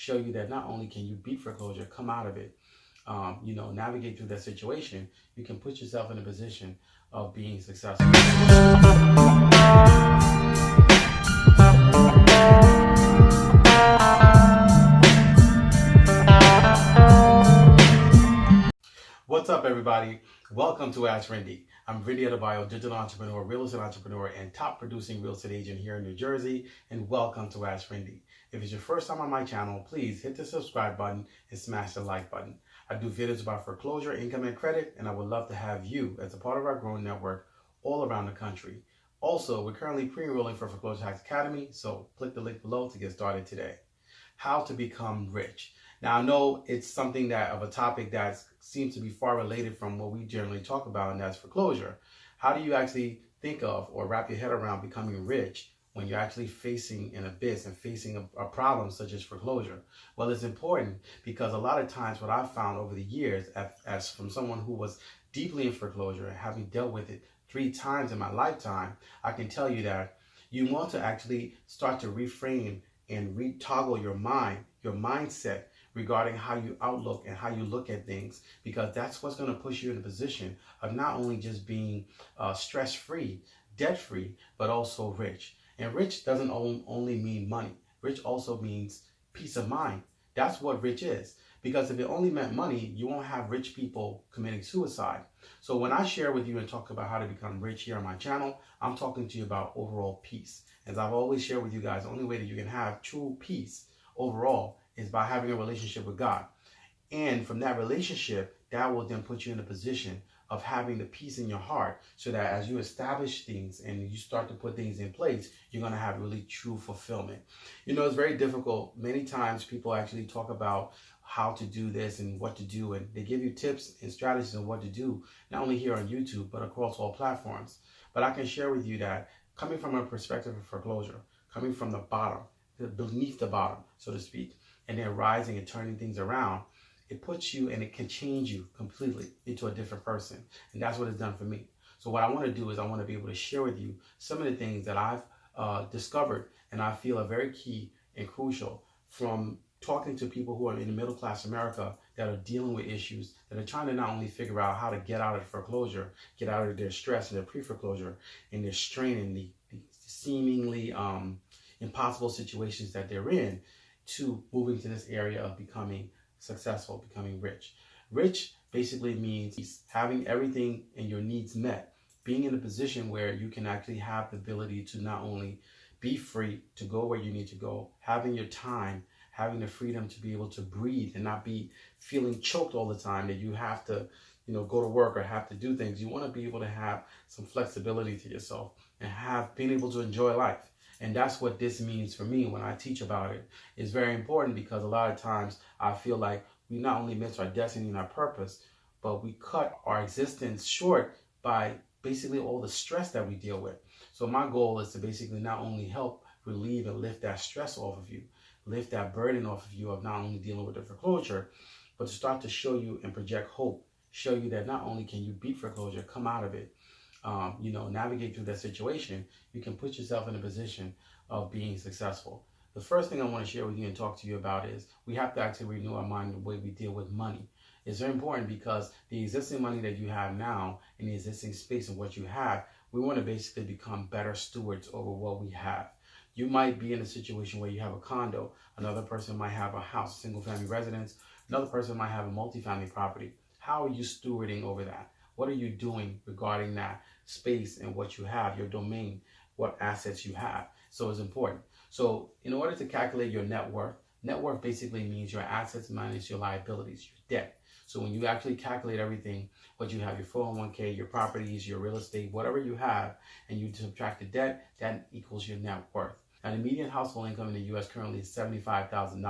show you that not only can you beat foreclosure, come out of it, navigate through that situation, you can put yourself in a position of being successful. What's up, everybody? Welcome to AskRinde. I'm Rinde Adebayo, digital entrepreneur, real estate entrepreneur, and top producing real estate agent here in New Jersey. And welcome to AskRinde. If it's your first time on my channel, please hit the subscribe button and smash the like button. I do videos about foreclosure, income, and credit, and I would love to have you as a part of our growing network all around the country. Also, we're currently pre-enrolling for Foreclosure Hacks Academy, so click the link below to get started today. How to become rich. Now, I know it's something that of a topic that seems to be far related from what we generally talk about, and that's foreclosure. How do you actually think of or wrap your head around becoming rich when you're actually facing an abyss and facing a problem such as foreclosure? Well, it's important because a lot of times what I've found over the years, as from someone who was deeply in foreclosure and having dealt with it 3 times in my lifetime, I can tell you that you want to actually start to reframe and retoggle your mind, your mindset regarding how you outlook and how you look at things, because that's what's going to push you in a position of not only just being stress-free, debt-free, but also rich. And rich doesn't only mean money. Rich also means peace of mind. That's what rich is. Because if it only meant money, you won't have rich people committing suicide. So when I share with you and talk about how to become rich here on my channel, I'm talking to you about overall peace. As I've always shared with you guys, the only way that you can have true peace overall is by having a relationship with God. And from that relationship, that will then put you in a position of having the peace in your heart, so that as you establish things and you start to put things in place, you're going to have really true fulfillment. You know, it's very difficult. Many times people actually talk about how to do this and what to do, and they give you tips and strategies on what to do, not only here on YouTube, but across all platforms. But I can share with you that coming from a perspective of foreclosure, coming from the bottom, beneath the bottom, so to speak, and then rising and turning things around, it puts you and it can change you completely into a different person. And that's what it's done for me. So what I want to do is I want to be able to share with you some of the things that I've discovered and I feel are very key and crucial from talking to people who are in the middle class America that are dealing with issues, that are trying to not only figure out how to get out of foreclosure, get out of their stress and their pre-foreclosure and their strain and the seemingly impossible situations that they're in, to moving to this area of becoming successful, becoming rich. Rich basically means having everything and your needs met, being in a position where you can actually have the ability to not only be free to go where you need to go, having your time, having the freedom to be able to breathe and not be feeling choked all the time that you have to, go to work or have to do things. You want to be able to have some flexibility to yourself and being able to enjoy life. And that's what this means for me when I teach about it. It's very important because a lot of times I feel like we not only miss our destiny and our purpose, but we cut our existence short by basically all the stress that we deal with. So my goal is to basically not only help relieve and lift that stress off of you, lift that burden off of you of not only dealing with the foreclosure, but to start to show you and project hope, show you that not only can you beat foreclosure, come out of it, navigate through that situation, you can put yourself in a position of being successful. The first thing I want to share with you and talk to you about is we have to actually renew our mind the way we deal with money. It's very important because the existing money that you have now and the existing space of what you have, we want to basically become better stewards over what we have. You might be in a situation where you have a condo, another person might have a house, a single family residence, another person might have a multifamily property. How are you stewarding over that? What are you doing regarding that space and what you have, your domain, what assets you have? So it's important. So in order to calculate your net worth basically means your assets minus your liabilities, your debt. So when you actually calculate everything, what you have, your 401k, your properties, your real estate, whatever you have, and you subtract the debt, that equals your net worth. Now, the median household income in the U.S. currently is $75,000.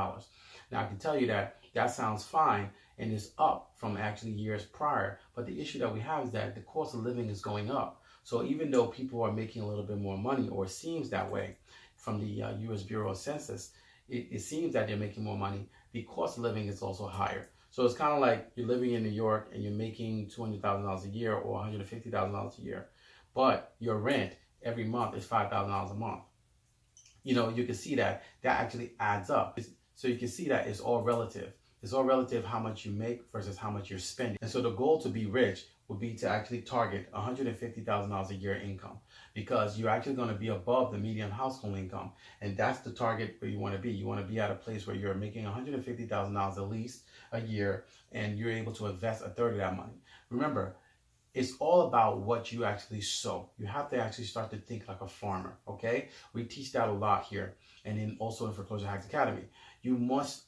Now, I can tell you that sounds fine and is up from actually years prior. But the issue that we have is that the cost of living is going up. So even though people are making a little bit more money, or it seems that way from the U.S. Bureau of Census, it seems that they're making more money, the cost of living is also higher. So it's kind of like you're living in New York and you're making $200,000 a year or $150,000 a year, but your rent every month is $5,000 a month. You can see that actually adds up. So you can see that it's all relative. It's all relative how much you make versus how much you're spending. And so the goal to be rich would be to actually target $150,000 a year income, because you're actually going to be above the median household income. And that's the target where you want to be. You want to be at a place where you're making $150,000 at least a year, and you're able to invest a third of that money. Remember, it's all about what you actually sow. You have to actually start to think like a farmer, okay? We teach that a lot here, and then also in Foreclosure Hacks Academy. You must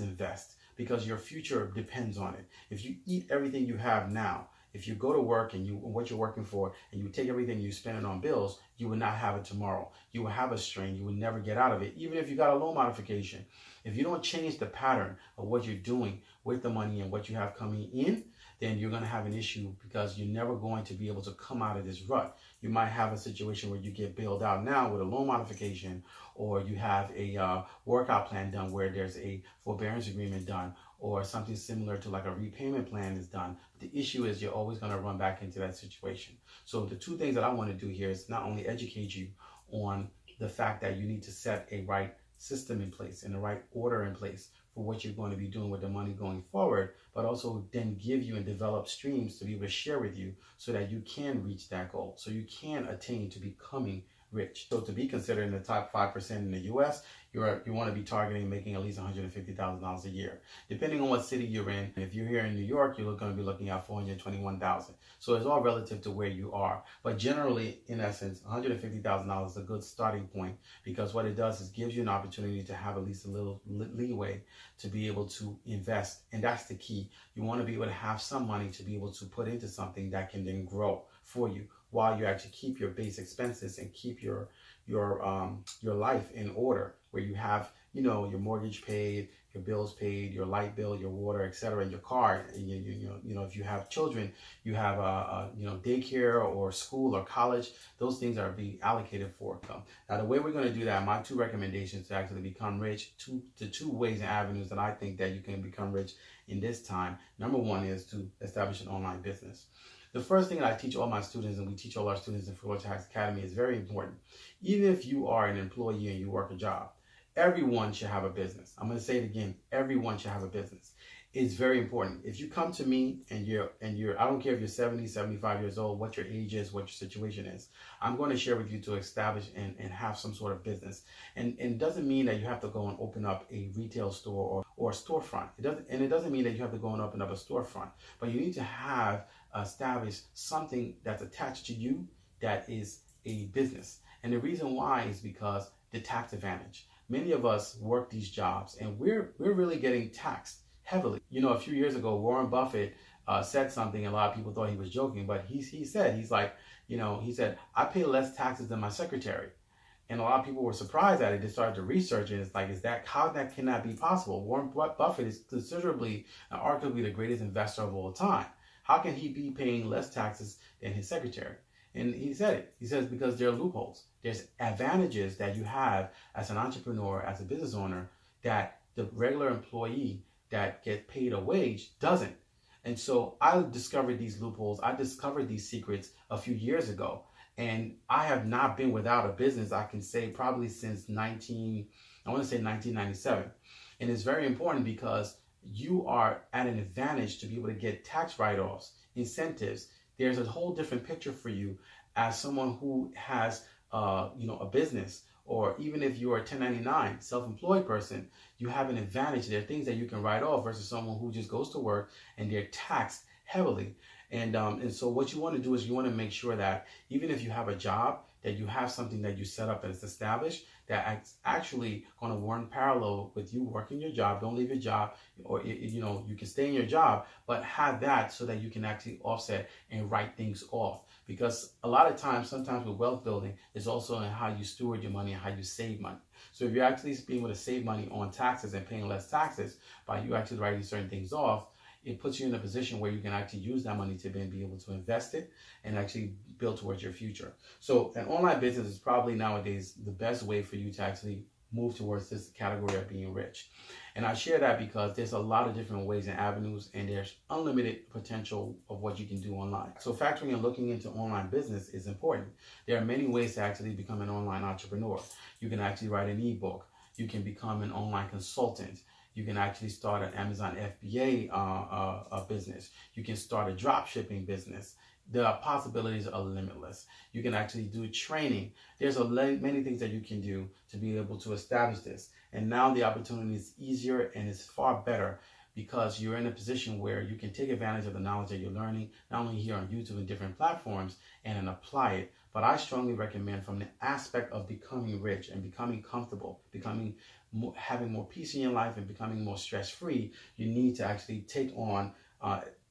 invest, because your future depends on it. If you eat everything you have now, if you go to work and what you're working for, and you take everything you spend it on bills, you will not have it tomorrow. You will have a strain. You will never get out of it, even if you got a loan modification. If you don't change the pattern of what you're doing with the money and what you have coming in, then you're going to have an issue, because you're never going to be able to come out of this rut. You might have a situation where you get bailed out now with a loan modification, or you have a workout plan done where there's a forbearance agreement done, or something similar to like a repayment plan is done. The issue is you're always going to run back into that situation. So the two things that I want to do here is not only educate you on the fact that you need to set a right system in place and the right order in place for what you're going to be doing with the money going forward, but also then give you and develop streams to be able to share with you so that you can reach that goal, so you can attain to becoming rich. So to be considered in the top 5% in the US, you want to be targeting making at least $150,000 a year. Depending on what city you're in, if you're here in New York, you're going to be looking at $421,000. So it's all relative to where you are. But generally, in essence, $150,000 is a good starting point, because what it does is gives you an opportunity to have at least a little leeway to be able to invest. And that's the key. You want to be able to have some money to be able to put into something that can then grow for you, while you actually keep your base expenses and keep your life in order, where you have, your mortgage paid, your bills paid, your light bill, your water, etc., and your car. If you have children, you have daycare or school or college. Those things are being allocated for. Now, the way we're going to do that, my two recommendations to actually become rich, the two ways and avenues that I think that you can become rich in this time. Number one is to establish an online business. The first thing that I teach all my students, and we teach all our students in Foreclosure Hacks Academy, is very important. Even if you are an employee and you work a job, everyone should have a business. I'm going to say it again. Everyone should have a business. It's very important. If you come to me and you're, I don't care if you're 70, 75 years old, what your age is, what your situation is, I'm going to share with you to establish and have some sort of business. And it doesn't mean that you have to go and open up a retail store or a storefront. It doesn't mean that you have to go and open up a storefront, but you need to have establish something that's attached to you that is a business. And the reason why is because the tax advantage. Many of us work these jobs and we're really getting taxed heavily. A few years ago, Warren Buffett said something, and a lot of people thought he was joking, but he said, I pay less taxes than my secretary. And a lot of people were surprised at it. They started to research it. It's like, how can that be possible? Warren Buffett is considerably, arguably the greatest investor of all time. How can he be paying less taxes than his secretary? And he said it. He says, because there are loopholes. There's advantages that you have as an entrepreneur, as a business owner, that the regular employee that gets paid a wage doesn't. And so I discovered these loopholes. I discovered these secrets a few years ago. And I have not been without a business, I can say, probably since 1997. And it's very important, because you are at an advantage to be able to get tax write-offs, incentives. There's a whole different picture for you as someone who has a business, or even if you're a 1099 self-employed person, you have an advantage. There are things that you can write off versus someone who just goes to work and they're taxed heavily. And so what you want to do is you want to make sure that even if you have a job, that you have something that you set up and it's established that's actually going to run parallel with you working your job. Don't leave your job, or you can stay in your job, but have that so that you can actually offset and write things off. Because a lot of times, sometimes with wealth building, it's also in how you steward your money and how you save money. So if you're actually being able to save money on taxes and paying less taxes by you actually writing certain things off, it puts you in a position where you can actually use that money to then be able to invest it and actually build towards your future. So an online business is probably nowadays the best way for you to actually move towards this category of being rich. And I share that because there's a lot of different ways and avenues, and there's unlimited potential of what you can do online. So factoring and looking into online business is important. There are many ways to actually become an online entrepreneur. You can actually write an ebook. You can become an online consultant. You can actually start an Amazon FBA business. You can start a drop shipping business. The possibilities are limitless. You can actually do training. There's many things that you can do to be able to establish this. And now the opportunity is easier and it's far better because you're in a position where you can take advantage of the knowledge that you're learning, not only here on YouTube and different platforms, and then apply it. But I strongly recommend from the aspect of becoming rich and becoming comfortable, having more peace in your life and becoming more stress-free, you need to actually take on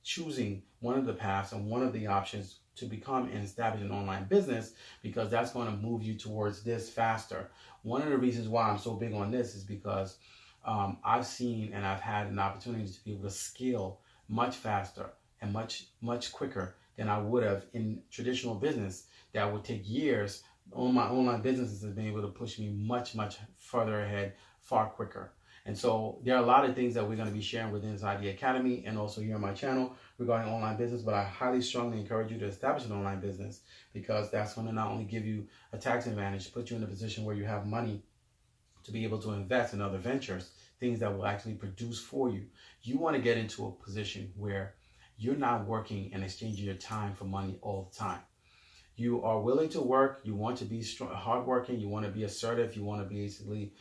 choosing one of the paths and one of the options to become and establish an online business, because that's going to move you towards this faster. One of the reasons why I'm so big on this is because I've seen and I've had an opportunity to be able to scale much faster and much quicker than I would have in traditional business that would take years. All my online businesses have been able to push me much further ahead, far quicker. And so there are a lot of things that we're going to be sharing within inside the academy and also here on my channel regarding online business. But I highly strongly encourage you to establish an online business, because that's going to not only give you a tax advantage, put you in a position where you have money to be able to invest in other ventures, things that will actually produce for you. You want to get into a position where you're not working and exchanging your time for money all the time. You are willing to work. You want to be hardworking. You want to be assertive. You want to basically,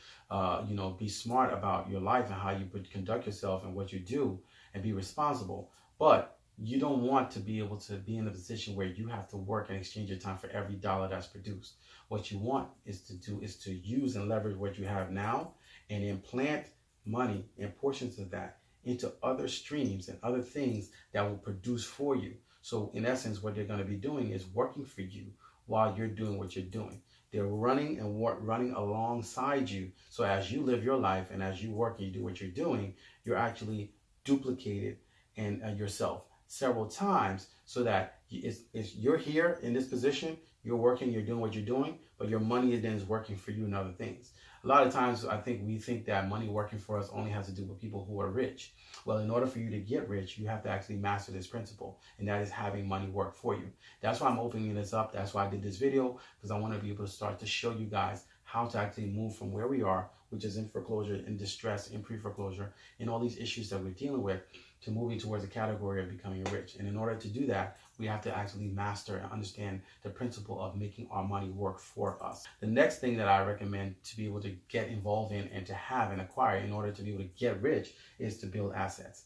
be smart about your life and how you conduct yourself and what you do, and be responsible. But you don't want to be able to be in a position where you have to work and exchange your time for every dollar that's produced. What you want is to use and leverage what you have now and implant money and portions of that into other streams and other things that will produce for you. So in essence, what they're going to be doing is working for you while you're doing what you're doing. They're running alongside you. So as you live your life and as you work and you do what you're doing, you're actually duplicated in yourself several times, so that you're here in this position, you're working, you're doing what you're doing, but your money then is working for you in other things. A lot of times I think we think that money working for us only has to do with people who are rich. Well, in order for you to get rich, you have to actually master this principle, and that is having money work for you. That's why I'm opening this up. That's why I did this video, because I want to be able to start to show you guys how to actually move from where we are, which is in foreclosure, in distress, in pre-foreclosure, and all these issues that we're dealing with, to moving towards a category of becoming rich. And in order to do that, we have to actually master and understand the principle of making our money work for us. The next thing that I recommend to be able to get involved in and to have and acquire in order to be able to get rich is to build assets.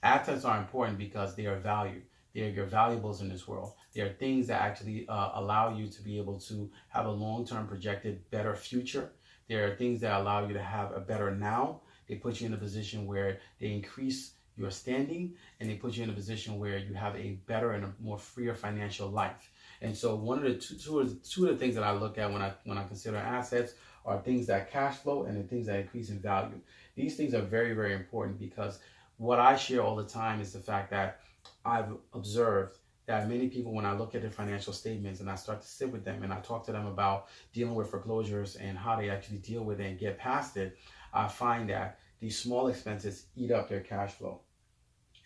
Assets are important because they are value. They are your valuables in this world. They are things that actually allow you to be able to have a long-term projected better future. There are things that allow you to have a better now. They put you in a position where they increase your standing, and they put you in a position where you have a better and a more freer financial life. And so one of the two of the things that I look at when I consider assets are things that cash flow and the things that increase in value. These things are very important, because what I share all the time is the fact that I've observed that many people, when I look at their financial statements and I start to sit with them and I talk to them about dealing with foreclosures and how they actually deal with it and get past it, I find that these small expenses eat up their cash flow.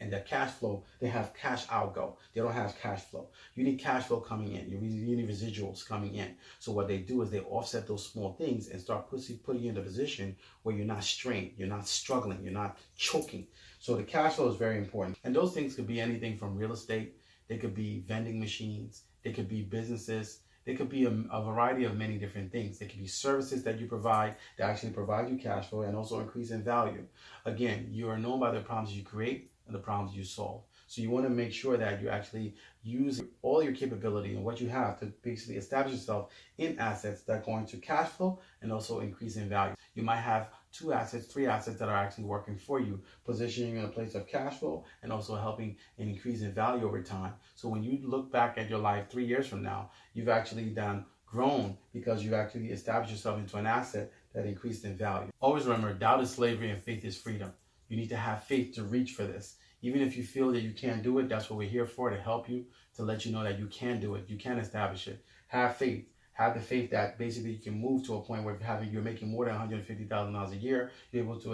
And that cash flow, they have cash outgo. They don't have cash flow. You need cash flow coming in. You need residuals coming in. So what they do is they offset those small things and start putting you in a position where you're not strained, you're not struggling, you're not choking. So the cash flow is very important. And those things could be anything from real estate. They could be vending machines. They could be businesses. They could be a variety of many different things. They could be services that you provide that actually provide you cash flow and also increase in value. Again, you are known by the problems you create and the problems you solve. So you want to make sure that you actually use all your capability and what you have to basically establish yourself in assets that are going to cash flow and also increase in value. You might have 2 assets, 3 assets that are actually working for you, positioning you in a place of cash flow and also helping an increase in value over time. So when you look back at your life 3 years from now, you've actually grown because you've actually established yourself into an asset that increased in value. Always remember, doubt is slavery and faith is freedom. You need to have faith to reach for this. Even if you feel that you can't do it, that's what we're here for, to help you, to let you know that you can do it. You can establish it. Have faith. have the faith that basically you can move to a point where you're making more than $150,000 a year, you're able to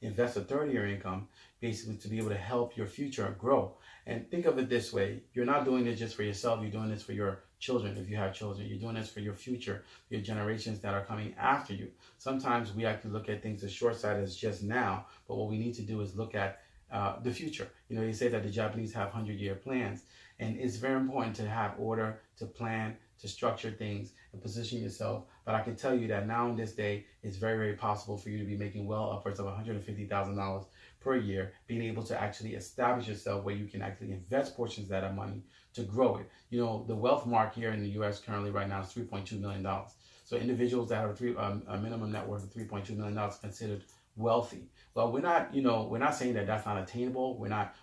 invest a 30-year income, basically to be able to help your future grow. And think of it this way: you're not doing it just for yourself. You're doing this for your children. If you have children, you're doing this for your future, your generations that are coming after you. Sometimes we actually look at things as short-sighted as just now, but what we need to do is look at the future. You know, they say that the Japanese have 100-year plans, and it's very important to have order, to plan, to structure things, and position yourself. But I can tell you that now in this day, it's very, very possible for you to be making well upwards of $150,000 per year, being able to actually establish yourself where you can actually invest portions of that money to grow it. You know, the wealth mark here in the U.S. currently right now is $3.2 million. So individuals that have a minimum net worth of $3.2 million considered wealthy. Well, we're not saying that that's not attainable.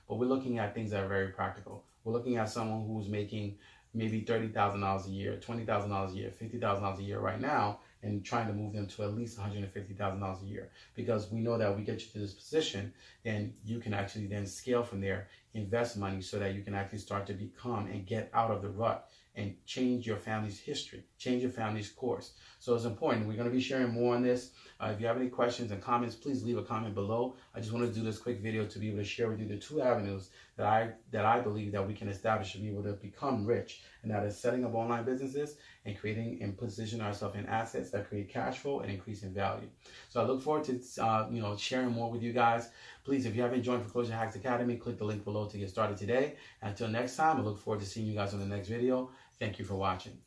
But we're looking at things that are very practical. We're looking at someone who's making maybe $30,000 a year, $20,000 a year, $50,000 a year right now, and trying to move them to at least $150,000 a year. Because we know that we get you to this position, then you can actually then scale from there, invest money so that you can actually start to become and get out of the rut and change your family's history, change your family's course. So it's important. We're going to be sharing more on this. If you have any questions and comments, please leave a comment below. I just want to do this quick video to be able to share with you the two avenues that I believe that we can establish to be able to become rich, and that is setting up online businesses and creating and position ourselves in assets that create cash flow and increase in value. So I look forward to sharing more with you guys. Please, if you haven't joined Foreclosure Hacks Academy, click the link below to get started today. Until next time, I look forward to seeing you guys on the next video. Thank you for watching.